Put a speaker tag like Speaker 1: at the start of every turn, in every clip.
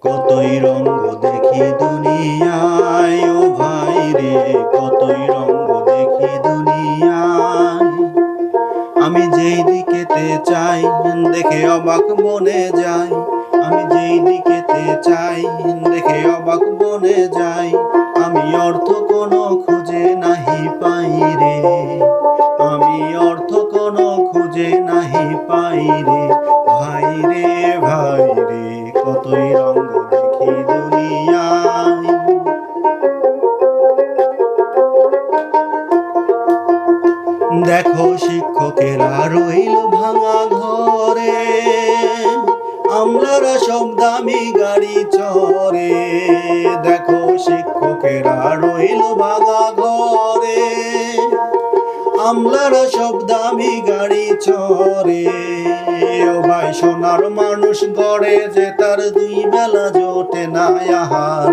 Speaker 1: কতই রঙ্গ দেখি দুনিয়ায়, ও ভাই রে কতই রঙ্গ দেখি দুনিয়ায়। আমি যেই দিকেতে চাই দেখে অবাক বনে যাই, আমি যেই দিকেতে চাই দেখে অবাক বনে যাই। আমি অর্থ কোনো খুঁজে নাহি পাই রে, আমি অর্থ কোনো খুঁজে নাহি পাই রে। ভাই রে ভাই রে কতই রঙ্গ দেখি দুনিয়ায়। দেখো শিক্ষকেরা রইল ভাঙা ঘরে, আমলারা সব দামি গাড়ি চড়ে। দেখো শিক্ষকেরা রইল ভাঙা ঘরে, আমলারা সব দামি গাড়ি চড়ে। ও ভাই সোনার মানুষ গড়ে যে তার দুই বেলা জোটে না আহার।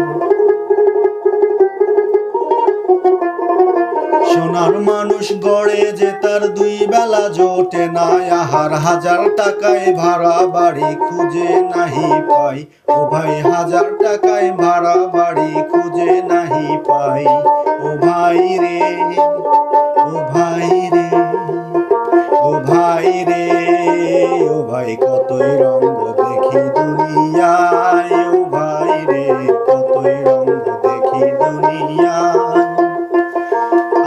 Speaker 1: সোনার মানুষ গড়ে যে তার দুই বেলা জোটে না আহার। হাজার টাকায় ভাড়া বাড়ি খুঁজে নাহি পাই, ও ভাই হাজার টাকায় ভাড়া বাড়ি খুঁজে নাহি পাই। ও ভাই রে ও ভাই রে ও ভাই রে ও ভাই কতই রঙ্গ দেখি দুনিয়ায়, ও ভাই রে কতই রঙ্গ দেখি দুনিয়ায়।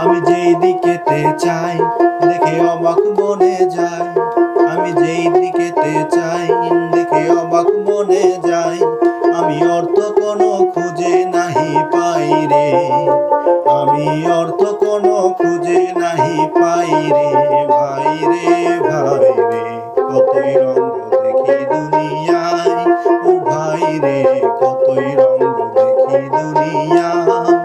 Speaker 1: আমি যেই দিকেতে চাই দেখে অবাক বনে যাই, আমি যেই দিকেতে চাই দেখে অবাক বনে যাই। আমি অর্থ কোনো খুঁজে নাহি পাই রে, আমি অর্থ কোনো খুঁজে নাহি পাই রে। ভাই রে ভাই রে কতই রঙ্গ দেখি দুনিয়ায়, ও ভাই রে কতই রঙ্গ দেখি দুনিয়ায়।